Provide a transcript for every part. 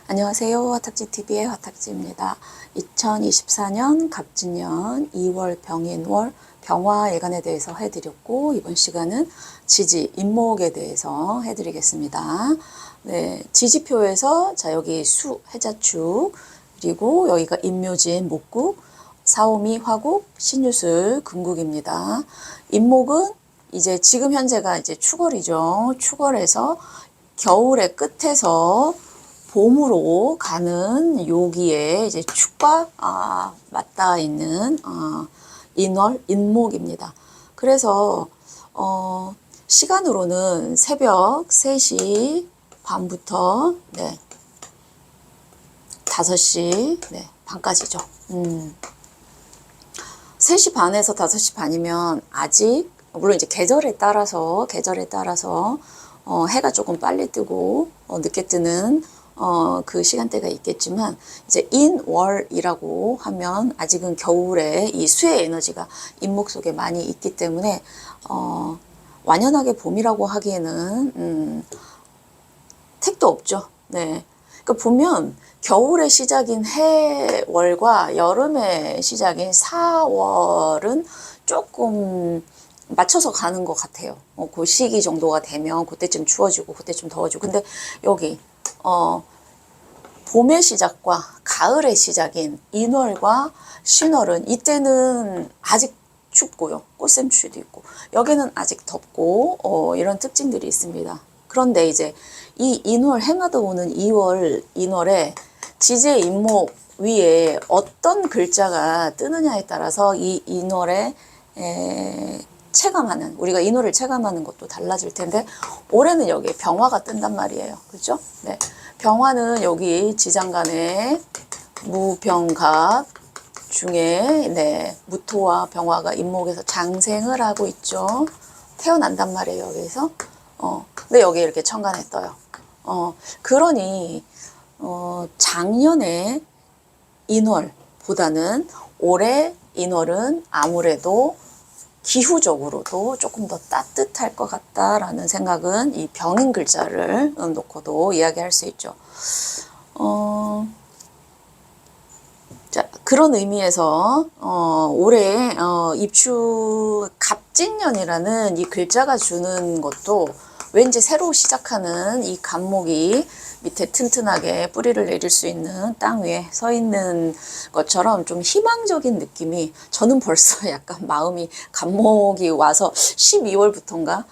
안녕하세요. 화탁지TV의 화탁지입니다. 2024년 갑진년 2월 병인월 병화일간에 대해서 해드렸고, 이번 시간은 지지, 인목에 대해서 해드리겠습니다. 네, 지지표에서 자 여기 수, 해자축, 그리고 여기가 임묘진, 목국, 사오미, 화국, 신유술, 금국입니다. 인목은 이제 지금 현재가 이제 축월이죠. 축월에서 겨울의 끝에서 봄으로 가는 요기에 이제 축과 맞닿아 있는 인월, 인목입니다. 그래서 시간으로는 새벽 3시 반부터 5시 반까지죠. 3시 반에서 5시 반이면 아직 물론 이제 계절에 따라서 해가 조금 빨리 뜨고 늦게 뜨는 그 시간대가 있겠지만, 이제 인월이라고 하면 아직은 겨울에 이 수의 에너지가 인목 속에 많이 있기 때문에 완연하게 봄이라고 하기에는 택도 없죠. 네. 그러니까 보면 겨울의 시작인 해월과 여름의 시작인 사월은 조금 맞춰서 가는 것 같아요. 그 시기 정도가 되면 그때쯤 추워지고 그때쯤 더워지고. 근데 여기 봄의 시작과 가을의 시작인 인월과 신월은 이때는 아직 춥고요. 꽃샘추위도 있고, 여기는 아직 덥고 이런 특징들이 있습니다. 그런데 이제 이 인월, 해마다 오는 2월 인월에 지지의 인목 위에 어떤 글자가 뜨느냐에 따라서 이 인월에 체감하는, 우리가 인월을 체감하는 것도 달라질 텐데, 올해는 여기에 병화가 뜬단 말이에요. 그렇죠? 네. 병화는 여기 지장간에 무병갑 중에 무토와 병화가 인목에서 장생을 하고 있죠. 태어난단 말이에요, 여기서. 근데 여기 이렇게 천간에 떠요. 그러니 작년에 인월보다는 올해 인월은 아무래도 기후적으로도 조금 더 따뜻할 것 같다라는 생각은 이 병인 글자를 놓고도 이야기할 수 있죠. 자, 그런 의미에서 올해 입추 갑진년이라는 이 글자가 주는 것도 왠지 새로 시작하는 이 갑목이 밑에 튼튼하게 뿌리를 내릴 수 있는 땅 위에 서 있는 것처럼 좀 희망적인 느낌이, 저는 벌써 약간 마음이, 갑목이 와서 12월부터인가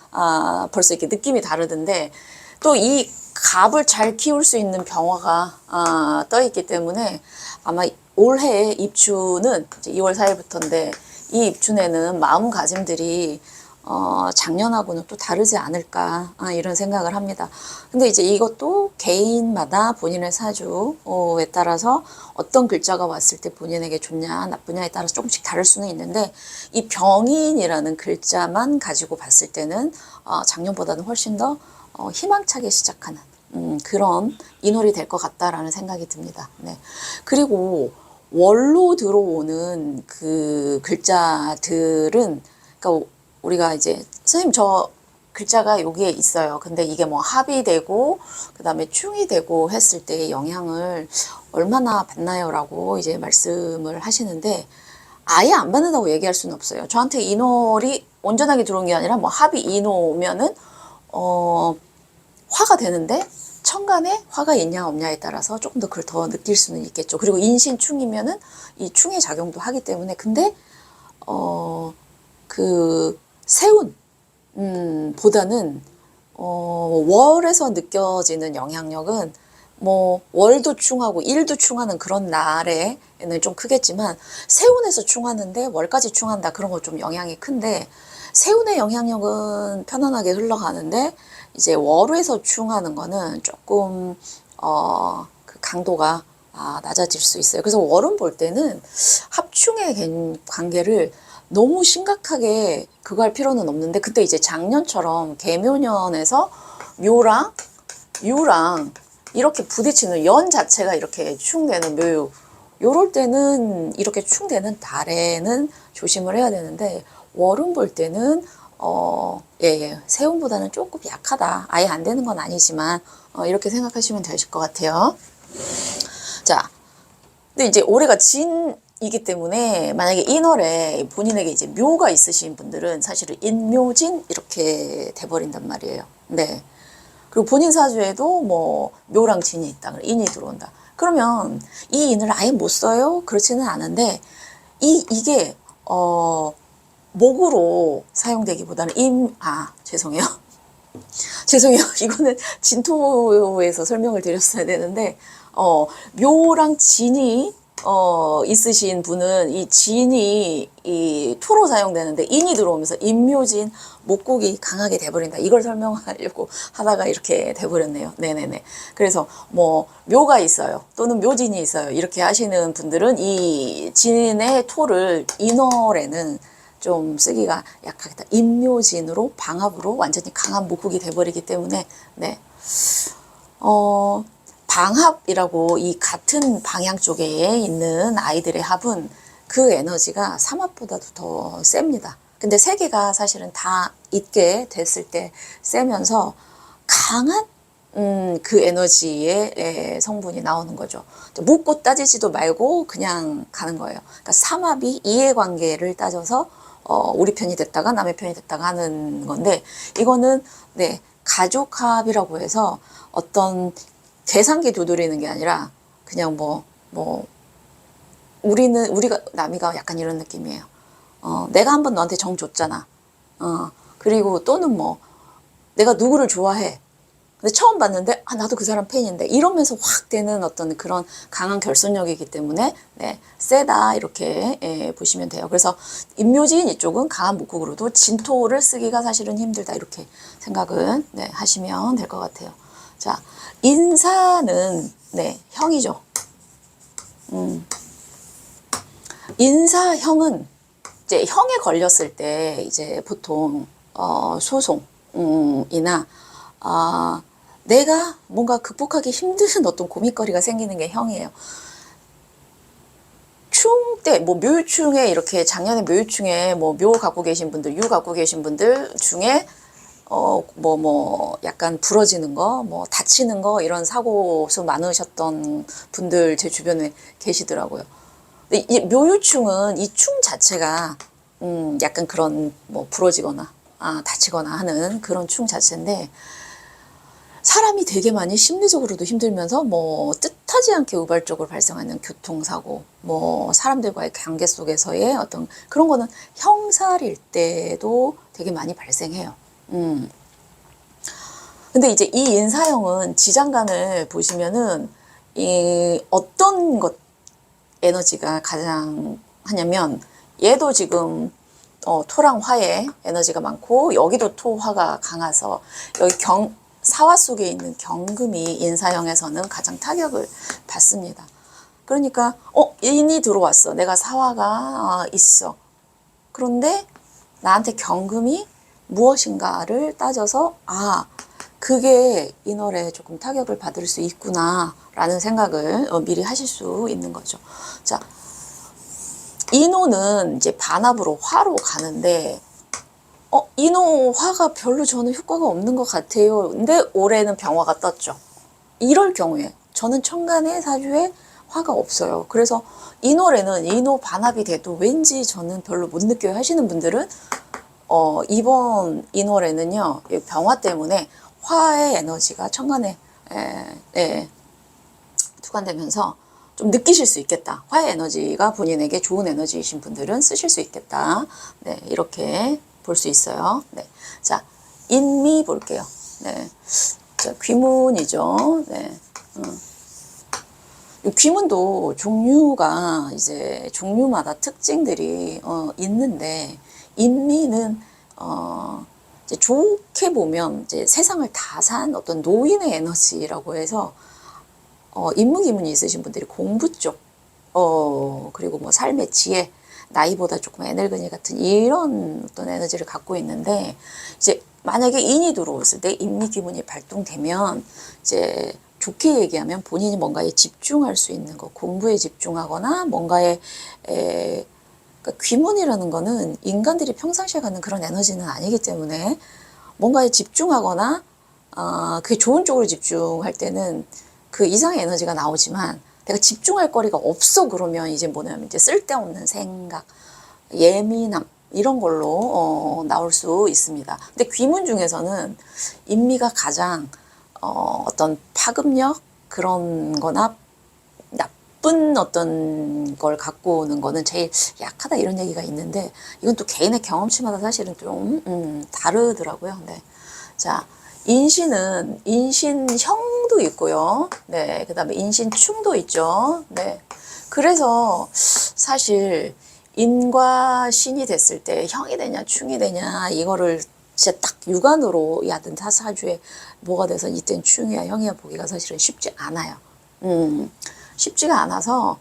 벌써 이렇게 느낌이 다르던데, 또 이 갑을 잘 키울 수 있는 병화가 떠 있기 때문에 아마 올해 입추는 이제 2월 4일부터인데, 이 입춘에는 마음가짐들이 작년하고는 또 다르지 않을까, 이런 생각을 합니다. 근데 이제 이것도 개인마다 본인의 사주에 따라서 어떤 글자가 왔을 때 본인에게 좋냐 나쁘냐에 따라서 조금씩 다를 수는 있는데, 이 병인이라는 글자만 가지고 봤을 때는 작년보다는 훨씬 더 희망차게 시작하는 그런 인월이 될 것 같다라는 생각이 듭니다. 네. 그리고 월로 들어오는 그 글자들은, 그러니까 우리가 이제 선생님 저 글자가 여기에 있어요. 근데 이게 뭐 합이 되고 그 다음에 충이 되고 했을 때의 영향을 얼마나 받나요? 라고 이제 말씀을 하시는데, 아예 안 받는다고 얘기할 수는 없어요. 저한테 인월이 온전하게 들어온 게 아니라 뭐 합이 인호면은 화가 되는데, 천간에 화가 있냐 없냐에 따라서 조금 더 그걸 더 느낄 수는 있겠죠. 그리고 인신충이면은 이 충의 작용도 하기 때문에. 근데 그 세운 보다는 월에서 느껴지는 영향력은 뭐 월도 충하고 일도 충하는 그런 날에는 좀 크겠지만, 세운에서 충하는데 월까지 충한다, 그런 거 좀 영향이 큰데, 세운의 영향력은 편안하게 흘러가는데 이제 월에서 충하는 거는 조금 그 강도가 낮아질 수 있어요. 그래서 월은 볼 때는 합충의 관계를 너무 심각하게 그거 할 필요는 없는데, 그때 이제 작년처럼 개묘년에서 묘랑 유랑 이렇게 부딪히는 연 자체가 이렇게 충되는 묘유, 요럴 때는, 이렇게 충되는 달에는 조심을 해야 되는데, 월은 볼 때는 세운보다는 조금 약하다. 아예 안 되는 건 아니지만 이렇게 생각하시면 되실 것 같아요. 자, 근데 이제 올해가 진이기 때문에 만약에 인월에 본인에게 이제 묘가 있으신 분들은 사실은 인묘진 이렇게 돼버린단 말이에요. 네. 그리고 본인 사주에도 뭐 묘랑 진이 있다. 인이 들어온다. 그러면 이 인을 아예 못 써요? 그렇지는 않은데 이게 목으로 사용되기보다는 죄송해요. 죄송해요. 이거는 진토에서 설명을 드렸어야 되는데, 묘랑 진이, 있으신 분은 이 진이 이 토로 사용되는데 인이 들어오면서 인묘진, 목국이 강하게 돼버린다. 이걸 설명하려고 하다가 이렇게 돼버렸네요. 네네네. 그래서 뭐, 묘가 있어요. 또는 묘진이 있어요. 이렇게 하시는 분들은 이 진의 토를 인월에는 좀 쓰기가 약하겠다. 인묘진으로 방합으로 완전히 강한 목국이 돼버리기 때문에 네. 방합이라고 이 같은 방향 쪽에 있는 아이들의 합은 그 에너지가 삼합보다도 더 셉니다. 근데 세 개가 사실은 다 있게 됐을 때 세면서 강한 그 에너지의 성분이 나오는 거죠. 묻고 따지지도 말고 그냥 가는 거예요. 그러니까 삼합이 이해관계를 따져서 우리 편이 됐다가 남의 편이 됐다가 하는 건데 이거는 네 가족합이라고 해서 어떤 계산기 두드리는 게 아니라 그냥 우리가 남이가 약간 이런 느낌이에요. 내가 한번 너한테 정 줬잖아. 그리고 또는 뭐 내가 누구를 좋아해. 근데 처음 봤는데 나도 그 사람 팬인데 이러면서 확 되는 어떤 그런 강한 결속력이기 때문에 네, 세다 이렇게 보시면 돼요. 그래서 인묘진 이쪽은 강한 목국으로도 진토를 쓰기가 사실은 힘들다 이렇게 생각은 네, 하시면 될 것 같아요. 자, 인사는 네, 형이죠. 인사형은 이제 형에 걸렸을 때 이제 보통 소송이나 내가 뭔가 극복하기 힘든 어떤 고민거리가 생기는 게 형이에요. 충 때, 뭐 묘유충에 이렇게 작년에 묘유충에 뭐 묘 갖고 계신 분들, 유 갖고 계신 분들 중에 약간 부러지는 거, 뭐 다치는 거 이런 사고수 많으셨던 분들 제 주변에 계시더라고요. 근데 이 묘유충은 이 충 자체가 약간 그런 뭐 부러지거나 다치거나 하는 그런 충 자체인데 사람이 되게 많이 심리적으로도 힘들면서 뭐 뜻하지 않게 우발적으로 발생하는 교통사고, 뭐 사람들과의 관계 속에서의 어떤 그런 거는 형살일 때도 되게 많이 발생해요. 근데 이제 이 인사형은 지장간을 보시면은 이 어떤 것 에너지가 가장 하냐면 얘도 지금 토랑 화의 에너지가 많고 여기도 토화가 강해서 여기 사화 속에 있는 경금이 인사형에서는 가장 타격을 받습니다. 그러니까 인이 들어왔어. 내가 사화가 있어. 그런데 나한테 경금이 무엇인가를 따져서 그게 인월에 조금 타격을 받을 수 있구나 라는 생각을 미리 하실 수 있는 거죠. 자, 인호는 이제 반합으로 화로 가는데 인호 화가 별로 저는 효과가 없는 것 같아요. 근데 올해는 병화가 떴죠. 이럴 경우에 저는 천간의 사주에 화가 없어요. 그래서 인월에는 인호 반합이 돼도 왠지 저는 별로 못 느껴요 하시는 분들은 이번 인월에는요 병화 때문에 화의 에너지가 천간에 투관되면서 좀 느끼실 수 있겠다. 화의 에너지가 본인에게 좋은 에너지이신 분들은 쓰실 수 있겠다. 네, 이렇게 볼 수 있어요. 네. 자, 인미 볼게요. 네. 자, 귀문이죠. 네. 귀문도 종류가 이제 종류마다 특징들이 있는데 인미는 이제 좋게 보면 이제 세상을 다 산 어떤 노인의 에너지라고 해서 인문기문이 있으신 분들이 공부 쪽 그리고 뭐 삶의 지혜 나이보다 조금 에너지 같은 이런 어떤 에너지를 갖고 있는데 이제 만약에 인이 들어왔을 때 인미기문이 발동되면 이제 좋게 얘기하면 본인이 뭔가에 집중할 수 있는 거 공부에 집중하거나 뭔가에 그러니까 귀문이라는 거는 인간들이 평상시에 갖는 그런 에너지는 아니기 때문에 뭔가에 집중하거나 그게 좋은 쪽으로 집중할 때는 그 이상의 에너지가 나오지만 내가 집중할 거리가 없어 그러면 이제 뭐냐면 이제 쓸데없는 생각, 예민함 이런 걸로 나올 수 있습니다. 근데 귀문 중에서는 인미가 가장 어떤 파급력 그런 거나 나쁜 어떤 걸 갖고 오는 거는 제일 약하다 이런 얘기가 있는데 이건 또 개인의 경험치마다 사실은 좀 다르더라고요. 네. 자, 인신은 인신형도 있고요. 네. 그다음에 인신충도 있죠. 네. 그래서 사실 인과 신이 됐을 때 형이 되냐 충이 되냐 이거를 진짜 딱 육안으로 야든 사주에 뭐가 돼서 이땐 충이야 형이야 보기가 사실은 쉽지 않아요. 쉽지가 않아서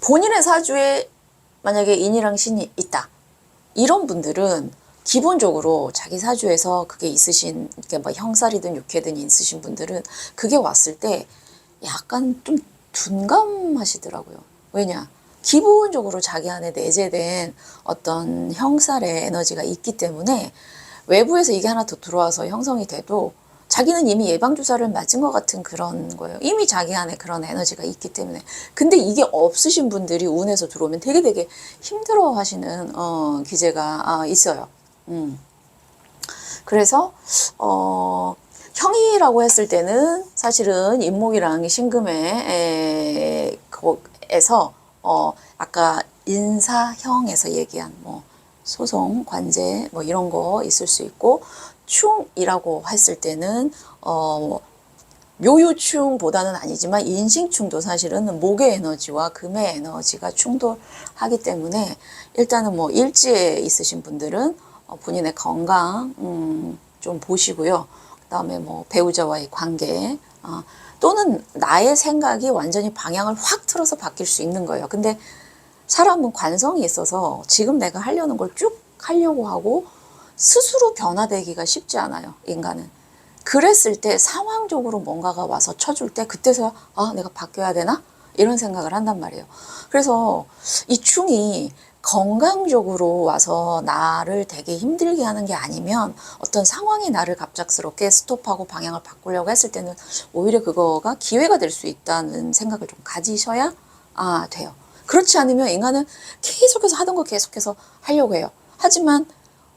본인의 사주에 만약에 인이랑 신이 있다 이런 분들은 기본적으로 자기 사주에서 그게 있으신 이렇게 뭐 형살이든 육해든 있으신 분들은 그게 왔을 때 약간 좀 둔감하시더라고요. 왜냐? 기본적으로 자기 안에 내재된 어떤 형살의 에너지가 있기 때문에 외부에서 이게 하나 더 들어와서 형성이 돼도 자기는 이미 예방주사를 맞은 것 같은 그런 거예요. 이미 자기 안에 그런 에너지가 있기 때문에. 근데 이게 없으신 분들이 운에서 들어오면 되게 힘들어 하시는 기제가 있어요. 그래서 형이라고 했을 때는 사실은 인목이랑 신금의 에서 아까 인사형에서 얘기한 뭐 소송, 관제 뭐 이런 거 있을 수 있고 충이라고 했을 때는 묘유충보다는 아니지만 인신충도 사실은 목의 에너지와 금의 에너지가 충돌하기 때문에 일단은 뭐 일지에 있으신 분들은 본인의 건강 좀 보시고요. 그다음에 뭐 배우자와의 관계 또는 나의 생각이 완전히 방향을 확 틀어서 바뀔 수 있는 거예요. 근데 사람은 관성이 있어서 지금 내가 하려는 걸 쭉 하려고 하고 스스로 변화되기가 쉽지 않아요. 인간은. 그랬을 때 상황적으로 뭔가가 와서 쳐줄 때 그때서야 내가 바뀌어야 되나? 이런 생각을 한단 말이에요. 그래서 이 충이 건강적으로 와서 나를 되게 힘들게 하는 게 아니면 어떤 상황이 나를 갑작스럽게 스톱하고 방향을 바꾸려고 했을 때는 오히려 그거가 기회가 될 수 있다는 생각을 좀 가지셔야 돼요. 그렇지 않으면 인간은 계속해서 하던 거 계속해서 하려고 해요. 하지만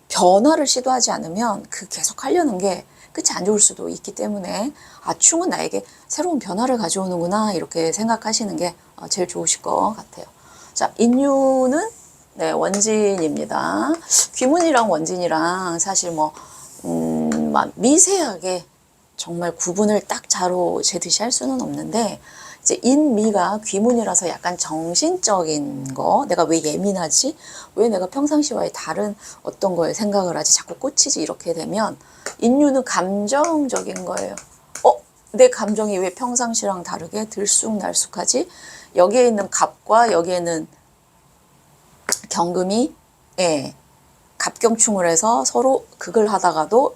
변화를 시도하지 않으면 그 계속 하려는 게 끝이 안 좋을 수도 있기 때문에 충은 나에게 새로운 변화를 가져오는구나 이렇게 생각하시는 게 제일 좋으실 것 같아요. 자, 인유는 네, 원진입니다. 귀문이랑 원진이랑 사실 뭐 미세하게 정말 구분을 딱 자로 재듯이 할 수는 없는데 이제 인미가 귀문이라서 약간 정신적인 거, 내가 왜 예민하지? 왜 내가 평상시와의 다른 어떤 거에 생각을 하지? 자꾸 꽂히지? 이렇게 되면 인유는 감정적인 거예요. 내 감정이 왜 평상시랑 다르게 들쑥날쑥하지? 여기에 있는 갑과 여기에는 경금이 갑경충을 해서 서로 극을 하다가도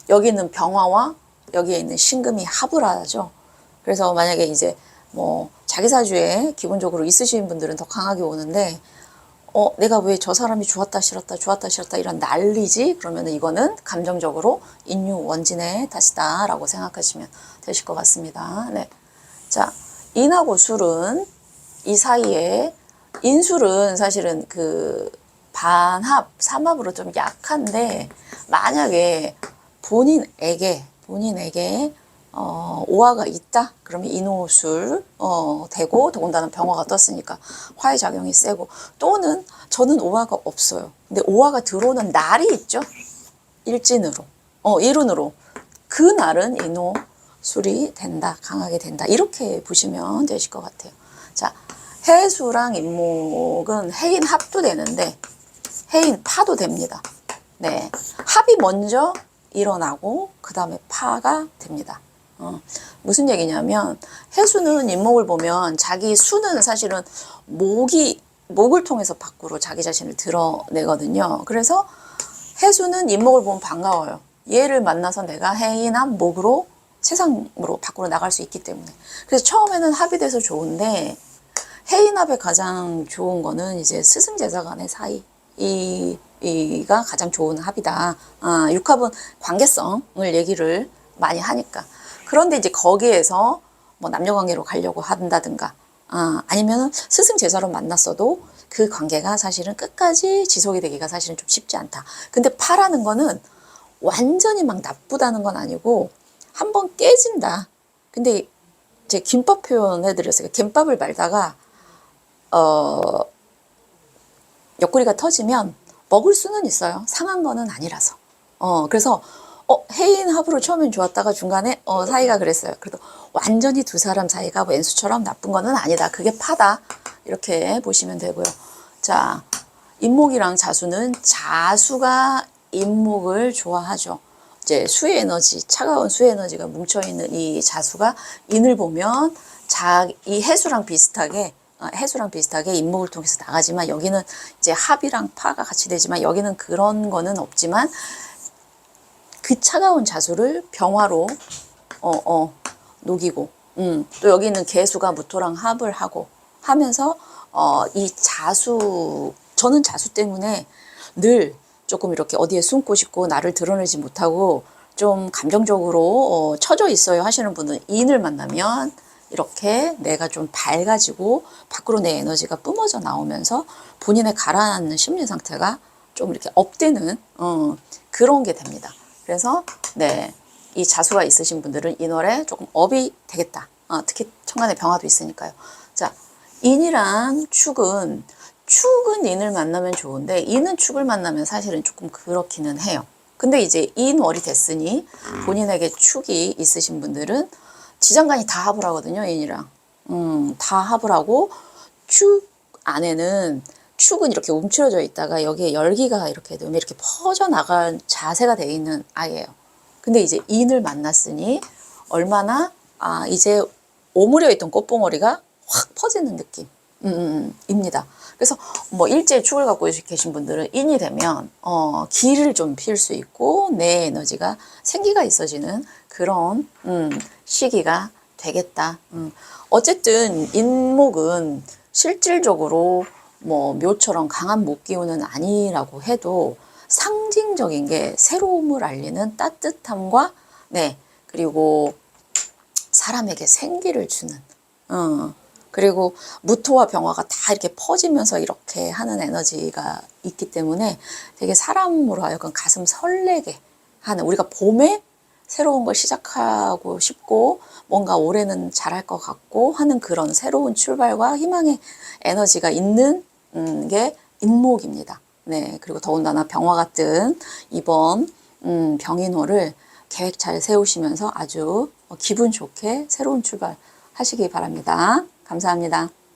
여기 있는 병화와 여기에 있는 신금이 합을 하죠. 그래서 만약에 이제 뭐 자기 사주에 기본적으로 있으신 분들은 더 강하게 오는데 내가 왜 저 사람이 좋았다 싫었다 이런 난리지? 그러면 이거는 감정적으로 인유 원진의 탓이다라고 생각하시면 되실 것 같습니다. 네. 자, 인하고 술은 이 사이에 인술은 사실은 그 반합, 삼합으로 좀 약한데 만약에 본인에게 오화가 있다? 그러면 인호술 되고 더군다나 병화가 떴으니까 화의 작용이 세고 또는 저는 오화가 없어요. 근데 오화가 들어오는 날이 있죠. 일진으로 일운으로 그 날은 인호술이 된다. 강하게 된다. 이렇게 보시면 되실 것 같아요. 자, 해수랑 인목은 해인 합도 되는데 해인 파도 됩니다. 네, 합이 먼저 일어나고 그 다음에 파가 됩니다. 무슨 얘기냐면 해수는 인목을 보면 자기 수는 사실은 목을 통해서 밖으로 자기 자신을 드러내거든요. 그래서 해수는 인목을 보면 반가워요. 얘를 만나서 내가 해인한 목으로 세상으로 밖으로 나갈 수 있기 때문에. 그래서 처음에는 합이 돼서 좋은데 해인합에 가장 좋은 거는 이제 스승제자 간의 사이 이가 가장 좋은 합이다. 육합은 관계성을 얘기를 많이 하니까. 그런데 이제 거기에서 뭐 남녀관계로 가려고 한다든가, 아니면 스승제자로 만났어도 그 관계가 사실은 끝까지 지속이 되기가 사실은 좀 쉽지 않다. 근데 파라는 거는 완전히 막 나쁘다는 건 아니고 한번 깨진다. 근데 제 김밥 표현해드렸어요. 김밥을 말다가 옆구리가 터지면 먹을 수는 있어요. 상한 거는 아니라서. 그래서 해인 합으로 처음엔 좋았다가 중간에 사이가 그랬어요. 그래도 완전히 두 사람 사이가 왼수처럼 나쁜 거는 아니다. 그게 파다. 이렇게 보시면 되고요. 자, 인목이랑 자수는 자수가 인목을 좋아하죠. 이제 수의 에너지, 차가운 수의 에너지가 뭉쳐있는 이 자수가 인을 보면 이 해수랑 비슷하게 인목을 통해서 나가지만, 여기는 이제 합이랑 파가 같이 되지만 여기는 그런 거는 없지만 그 차가운 자수를 병화로 녹이고, 또 여기는 개수가 무토랑 합을 하고 하면서 이 자수, 저는 자수 때문에 늘 조금 이렇게 어디에 숨고 싶고 나를 드러내지 못하고 좀 감정적으로 처져 있어요 하시는 분은 인을 만나면 이렇게 내가 좀 밝아지고 밖으로 내 에너지가 뿜어져 나오면서 본인의 가라앉는 심리 상태가 좀 이렇게 업되는 그런 게 됩니다. 그래서 네, 이 자수가 있으신 분들은 인월에 조금 업이 되겠다. 특히 천간에 병화도 있으니까요. 자, 인이랑 축은 인을 만나면 좋은데 인은 축을 만나면 사실은 조금 그렇기는 해요. 근데 이제 인월이 됐으니 본인에게 축이 있으신 분들은 지장간이 다 합을 하거든요. 인이랑 다 합을 하고, 축 안에는 축은 이렇게 움츠러져 있다가 여기에 열기가 이렇게 눈에 이렇게 퍼져나갈 자세가 돼 있는 아이예요. 근데 이제 인을 만났으니 얼마나 이제 오므려 있던 꽃봉오리가 확 퍼지는 느낌 입니다. 그래서 뭐 일제히 축을 갖고 계신 분들은 인이 되면 기를 좀 필 수 있고 내 에너지가 생기가 있어지는 그런 시기가 되겠다. 어쨌든 인목은 실질적으로 뭐 묘처럼 강한 목기운은 아니라고 해도 상징적인 게 새로움을 알리는 따뜻함과 네, 그리고 사람에게 생기를 주는 그리고 무토와 병화가 다 이렇게 퍼지면서 이렇게 하는 에너지가 있기 때문에 되게 사람으로 하여금 가슴 설레게 하는, 우리가 봄에 새로운 걸 시작하고 싶고 뭔가 올해는 잘할 것 같고 하는 그런 새로운 출발과 희망의 에너지가 있는 게 인목입니다. 네, 그리고 더군다나 병화 같은 이번 병인호를 계획 잘 세우시면서 아주 기분 좋게 새로운 출발 하시기 바랍니다. 감사합니다.